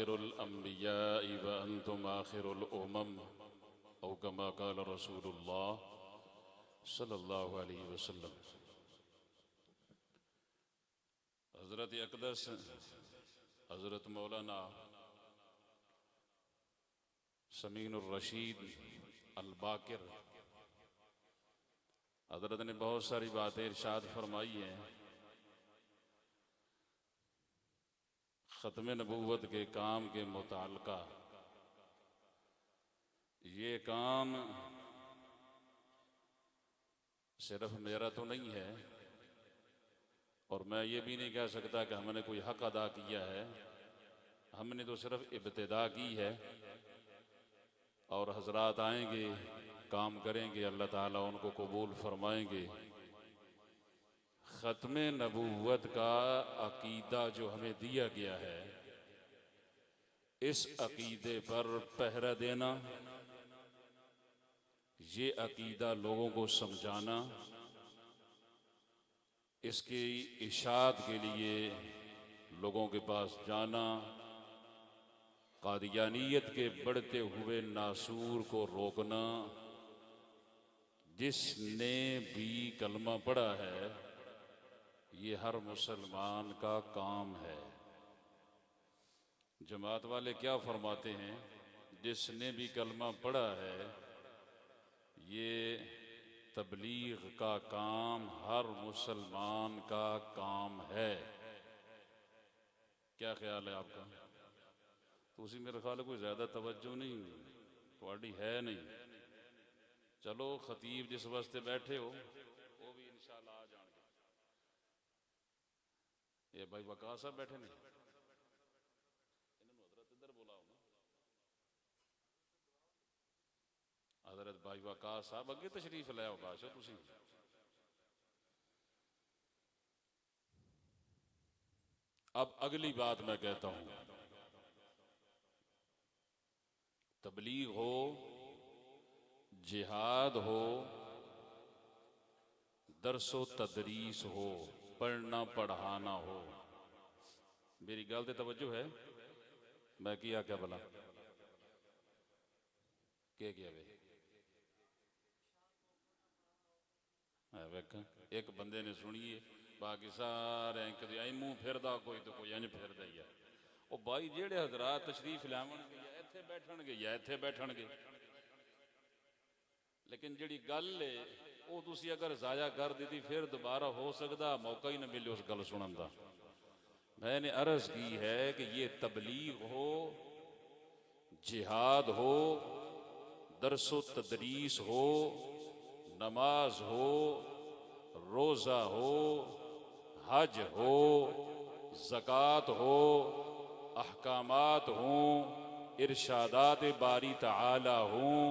आखिरुल अंबिया व अंतुम आखिरुल उमम औ कमा क़ाल रसूलुल्लाह सल्लल्लाहु अलैहि वसल्लम। हज़रत अक़दस हज़रत मौलाना समीनुर रशीद अल बाकिर हज़रत ने बहुत सारी बातें इरशाद फरमाई हैं। ख़त्म नबूवत के काम के मुताल्लिक़ा ये काम सिर्फ मेरा तो नहीं है और मैं ये भी नहीं कह सकता कि हमने कोई हक अदा किया है। हमने तो सिर्फ इब्तिदा की है और हजरात आएंगे, काम करेंगे, अल्लाह ताला उनको कबूल फरमाएंगे। ख़त्म नबूवत का अकीदा जो हमें दिया गया है, इस अकीदे पर पहरा देना, ये अकीदा लोगों को समझाना, इसकी इशाअत के लिए लोगों के पास जाना, कादियानियत के बढ़ते हुए नासूर को रोकना। जिसने भी कलमा पढ़ा है ये हर मुसलमान का काम है। जमात वाले क्या फरमाते हैं? जिसने भी कलमा पढ़ा है ये तबलीग का काम हर मुसलमान का काम है। क्या ख्याल है आपका? तो उसी मेरे ख्याल कोई ज़्यादा तवज्जो नहीं थोड़ी है नहीं। चलो खतीब जिस वास्ते बैठे हो वो भी इंशाल्लाह आ जाएंगे। ये भाई वकास साहब बैठे नहीं, इन्होंने हजरत इधर बुलाओ ना। हजरत भाई वकास साहब अगे तशरीफ लाओ बादशाह तुसी। अब अगली बात मैं कहता हूं, तबलीग हो, जिहाद हो, दरसो तदरीस हो, पढ़ना पढ़ाना हो, मेरी गल ते तवज्जो है? मैं किया क्या भला के किया वे एक बंदे ने सुनिए बाकी सारे कदी मुंह फिरदा कोई तो कोई इंज फिरदा ही है। ओ भाई जेड़े हजरात तशरीफ लावणगे या इत्थे बैठणगे या इत्थे बैठणगे, लेकिन जिहड़ी गल है वो तुसी अगर जाया कर दी फिर दोबारा हो सकता मौका ही न मिले उस गल सुनन दा। मैंने अर्ज की है कि ये तबलीग हो, जिहाद हो, दरसो तदरीस हो, नमाज हो, रोज़ा हो, हज हो, ज़कात हो, अहकामात हों, इरशादात बारी ताला हों,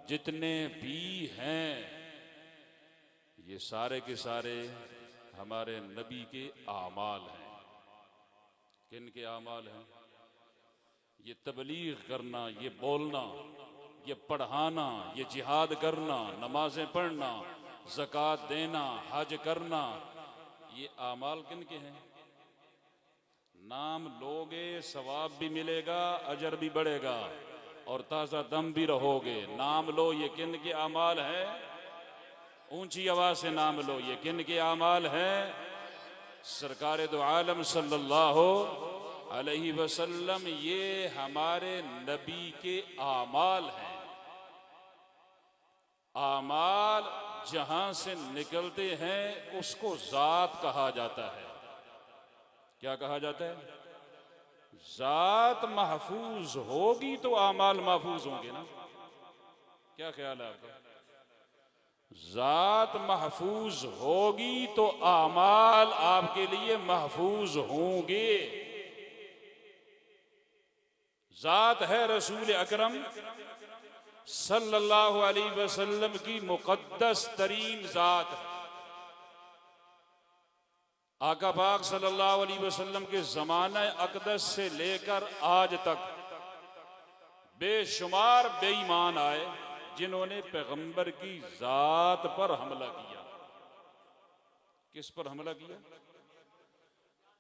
जितने भी हैं ये सारे के सारे हमारे नबी के आमाल हैं। किन के आमाल हैं? ये तबलीग करना, ये बोलना, ये पढ़ाना, ये जिहाद करना, नमाजें पढ़ना, ज़कात देना, हज करना, ये आमाल किन के हैं? नाम लोगे सवाब भी मिलेगा, अजर भी बढ़ेगा और ताज़ा दम भी रहोगे। नाम लो, ये किन के आमाल हैं? ऊंची आवाज से नाम लो, ये किन के आमाल हैं? सरकार दो आलम सल्लल्लाहु अलैहि वसल्लम, ये हमारे नबी के आमाल हैं। आमाल जहां से निकलते हैं उसको जात कहा जाता है। क्या कहा जाता है? जात महफूज होगी तो आमाल महफूज होंगे ना। क्या ख्याल है आपका? जात महफूज होगी तो आमाल आपके लिए महफूज होंगे। जात है रसूल अकरम सल्लल्लाहु अलैहि वसल्लम की मुकद्दस तरीन जात है। आका पाक सल्लल्लाहु अलैहि वसल्लम के ज़माना अक़दस से लेकर आज तक बेशुमार बेईमान आए जिन्होंने पैगंबर की जात पर हमला किया। किस पर हमला किया?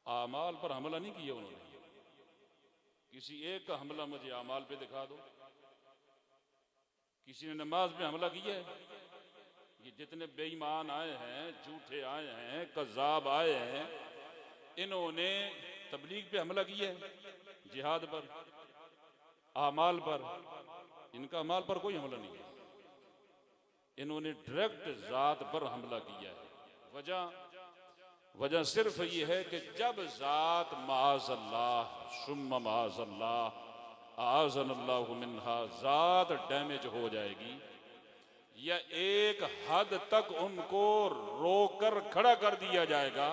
आमाल पर हमला नहीं किया उन्होंने। किसी एक का हमला मुझे अमाल पे दिखा दो। किसी ने नमाज पे हमला किया है? ये जितने बेईमान आए हैं, झूठे आए हैं, कज़्ज़ाब आए हैं, इन्होंने तबलीग पे हमला किया है, जिहाद पर, आमाल पर। इनका अमाल पर कोई हमला नहीं है, इन्होंने डायरेक्ट जात पर हमला किया है। वजह सिर्फ ये है कि जब जात माअज़ल्लाह सुम्मा माअज़ल्लाह आज़नल्लाहु मिन्हा जात डैमेज हो जाएगी या एक हद तक उनको रोकर खड़ा कर दिया जाएगा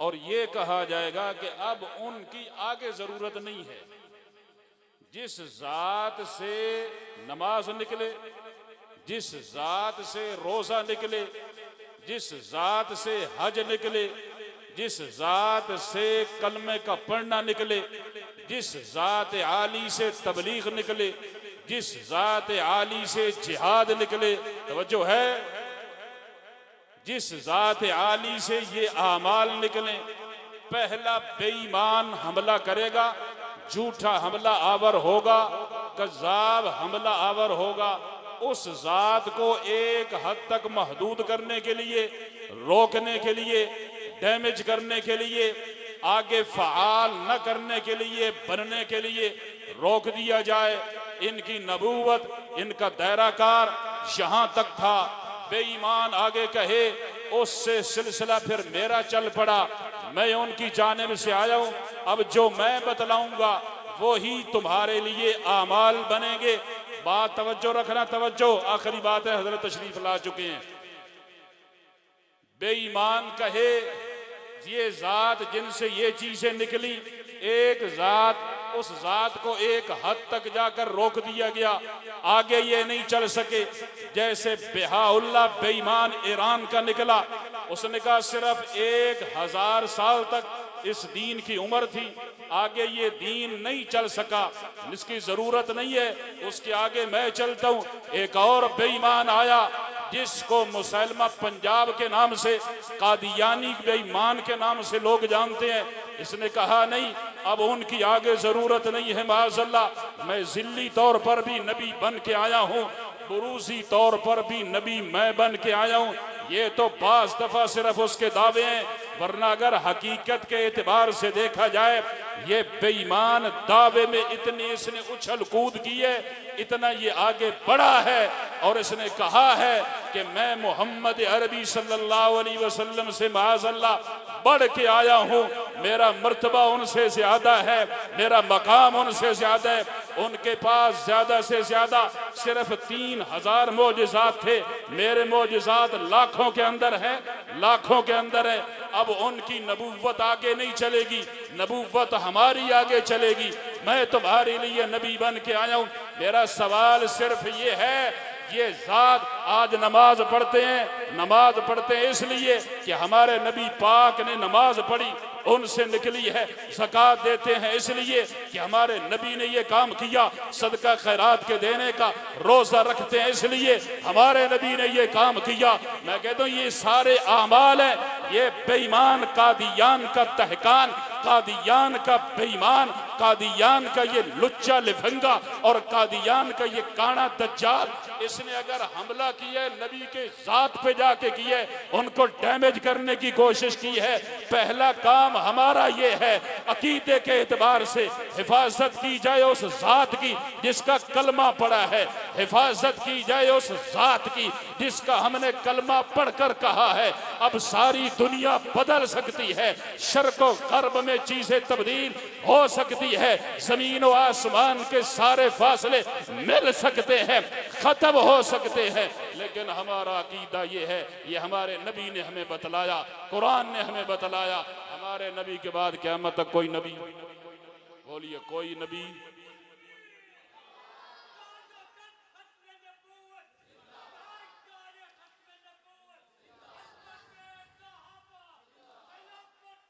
और ये कहा जाएगा कि अब उनकी आगे जरूरत नहीं है। जिस जात से नमाज निकले, जिस जात से रोजा निकले, जिस जात से हज निकले, जिस जात से कलमे का पढ़ना निकले, जिस जात आली से तबलीग निकले, जिस जात आली से जिहाद निकले, तवज्जो है, जिस जात आली से ये आमाल निकले, पहला बेईमान हमला करेगा, झूठा हमला आवर होगा, कज़्ज़ाब हमला आवर होगा। उस जात को एक हद तक महदूद करने के लिए, रोकने के लिए, डैमेज करने के लिए, आगे फ़आल न करने के लिए, बनने के लिए रोक दिया जाए। इनकी नबूवत, इनका दायराकार यहाँ तक था। बेईमान आगे कहे, उससे सिलसिला फिर मेरा चल पड़ा, मैं उनकी जानिब से आया हूं, अब जो मैं बतलाऊंगा वो ही तुम्हारे लिए आमाल बनेंगे। बात तवज्जो रखना, तवज्जो, आखिरी बात है, हजरत तशरीफ ला चुके हैं। बेईमान कहे, ये जात जिनसे ये चीजें निकली, एक जात, उस जात को एक हद तक जाकर रोक दिया गया, आगे ये नहीं चल सके। जैसे बेहाउल्ला बेईमान ईरान का निकला, उसने कहा सिर्फ 1000 साल तक इस दीन की उम्र थी, आगे ये दीन नहीं चल सका, इसकी जरूरत नहीं है, उसके आगे मैं चलता हूं। एक और बेईमान आया जिसको मुसलमा पंजाब के नाम से, कादियानी बेईमान के नाम से लोग जानते हैं। इसने कहा नहीं, अब उनकी आगे जरूरत नहीं है, माअज़ल्लाह, मैं ज़िल्ली तौर पर भी नबी बन के आया हूं, बुरूज़ी तौर पर भी नबी मैं बन के आया हूं। ये तो 5 दफा सिर्फ उसके दावे हैं, वरना अगर हकीकत के एतबार से देखा जाए, ये बेईमान दावे में इतनी इसने उछल कूद की है, इतना ये आगे बढ़ा है और इसने कहा है कि मैं मोहम्मद अरबी सल्लल्लाहु अलैहि वसल्लम से माअज़ल्लाह बढ़ के आया हूं, मेरा मर्तबा उनसे ज्यादा है, मेरा मकाम उनसे ज्यादा है। उनके पास ज्यादा से ज्यादा सिर्फ 3000 मोजिज़ात थे, मेरे मोजिज़ात लाखों के अंदर है, लाखों के अंदर है। अब उनकी नबूवत आगे नहीं चलेगी, नबूवत हमारी आगे चलेगी। मैं तुम्हारे लिए नबी बन के आया हूं। मेरा सवाल सिर्फ ये है, ये जात आज नमाज पढ़ते हैं, नमाज पढ़ते हैं इसलिए कि हमारे नबी पाक ने नमाज पढ़ी, उनसे निकली है। ज़कात देते हैं इसलिए कि हमारे नबी ने ये काम किया, सदका खैरात के देने का। रोज़ा रखते हैं इसलिए हमारे नबी ने ये काम किया। मैं कहता हूँ ये सारे आमाल हैं। ये बेईमान कादियान का तहकान, कादियान का बेईमान, कादियान का ये लुच्चा लिफंगा और कादियान का ये काना दज्जाल, इसने अगर हमला किया है नबी के जात पे जाके किया है, उनको डैमेज करने की कोशिश की है। पहला काम हमारा ये है, अकीदे के एतबार से हिफाजत की जाए उस जात की जिसका कलमा पड़ा है, हिफाजत की जाए उस जात की जिसका हमने कलमा पढ़कर कहा है। अब सारी दुनिया बदल सकती है, शर्क़ो गर्ब में चीजें तब्दील हो सकती है, जमीन और आसमान के सारे फासले मिल सकते हैं, खत्म हो सकते हैं, लेकिन हमारा अकीदा ये है, ये हमारे नबी ने हमें बतलाया, कुरान ने हमें बतलाया। हमारे नबी के बाद क़यामत तक कोई नबी, बोलिए कोई नबी,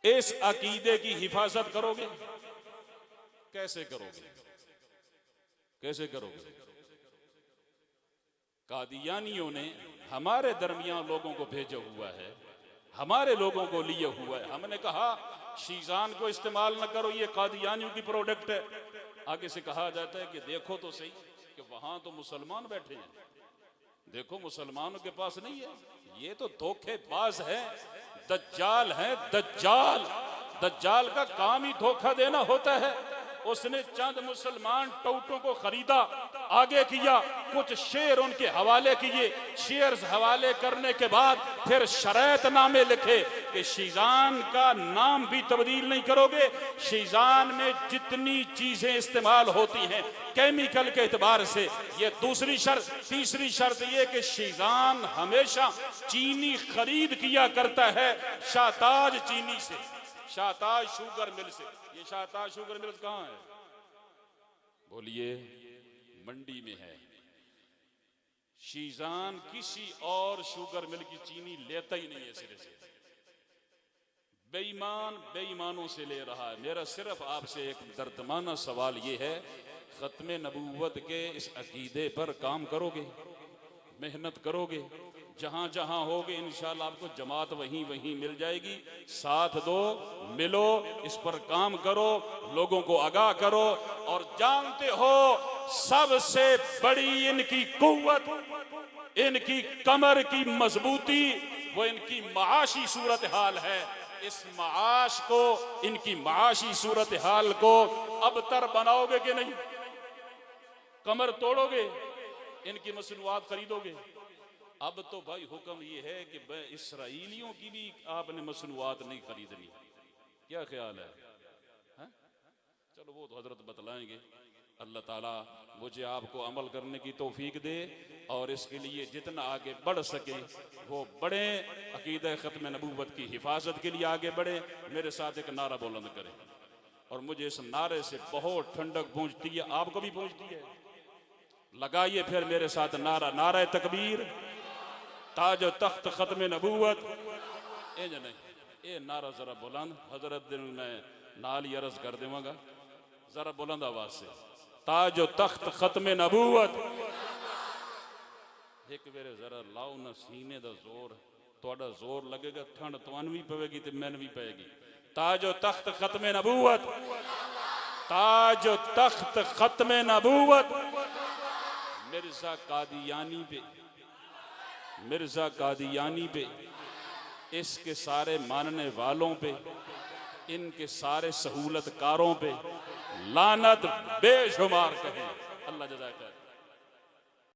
इस अकीदे की हिफाजत करोगे? कैसे करोगे? कैसे करोगे? कादियानियों ने हमारे दरमियान लोगों को भेजा हुआ है, हमारे लोगों को लिए हुआ है। हमने कहा शीजान को इस्तेमाल न करो, ये कादियानियों की प्रोडक्ट है। आगे से कहा जाता है कि देखो तो सही कि वहां तो मुसलमान बैठे हैं, देखो मुसलमानों के पास नहीं है, ये तो धोखेबाज है, दज्जाल है, दज्जाल। दज्जाल का काम ही धोखा देना होता है। उसने चंद मुसलमान टौटों को खरीदा, आगे किया, कुछ शेर उनके हवाले किए, शेर हवाले करने के बाद फिर शरैत नामे लिखे कि शीजान का नाम भी तब्दील नहीं करोगे। शीजान में जितनी चीजें इस्तेमाल होती हैं केमिकल के एतबार से, ये दूसरी शर्त। तीसरी शर्त ये कि शीजान हमेशा चीनी खरीद किया करता है शाहताज चीनी से, शाहताज शुगर मिल से। ये शाहताज शुगर मिल कहाँ है? बोलिए, मंडी में है। शीजान किसी और शुगर मिल की चीनी लेता ही नहीं है सिरे से, बेईमान बेईमानों से ले रहा है। मेरा सिर्फ आपसे एक दर्दमाना सवाल ये है, खत्मे नबूवत के इस अकीदे पर काम करोगे, मेहनत करोगे, जहां जहां होगे इंशाल्लाह आपको जमात वहीं वहीं मिल जाएगी। साथ दो, मिलो, इस पर काम करो, लोगों को आगाह करो। और जानते हो सबसे बड़ी इनकी कुव्वत, इनकी कमर की मजबूती, वो इनकी माशी सूरत हाल है। इस माश को, इनकी माशी सूरत हाल को अबतर बनाओगे कि नहीं? कमर तोड़ोगे, इनकी मसनूआत खरीदोगे? अब तो भाई हुक्म ये है कि इसराइलियों की भी आपने मसनूआत नहीं खरीदनी। क्या ख्याल है? चलो वो तो हजरत बतलाएंगे। अल्लाह ताला मुझे आपको अमल करने की तौफीक दे और इसके लिए जितना आगे बढ़ सके वो बढ़े, अकीदा ख़त्म नबूवत की हिफाजत के लिए आगे बढ़े। मेरे साथ एक नारा बुलंद करें और मुझे इस नारे से बहुत ठंडक पहुंचती है, आपको भी पहुंचती है। लगाइए फिर मेरे साथ नारा, नारा तकबीर, ताज तख्त ख़त्म नबूवत। ए नहीं, ये नारा जरा बुलंद, हजरत दिन में नाल ही अर्ज कर देवांगा, जरा बुलंद आवाज से, ताज तख्त ख़त्म नबूवत। एक बार जरा लाओ ना सीने दा जोर, थोड़ा जोर लगेगा, ठंड तुहानू भी पवेगी ते मैनू भी पेगी। ताज तख्त ख़त्म नबूवत, ताज तख्त ख़त्म नबूवत। मिर्जा कादियानी पे, मिर्जा कादियानी पे, इसके सारे मानने वालों पे, इनके सारे सहूलतकारों पे लानत बेशुमार कहें। अल्लाह जज़ाक।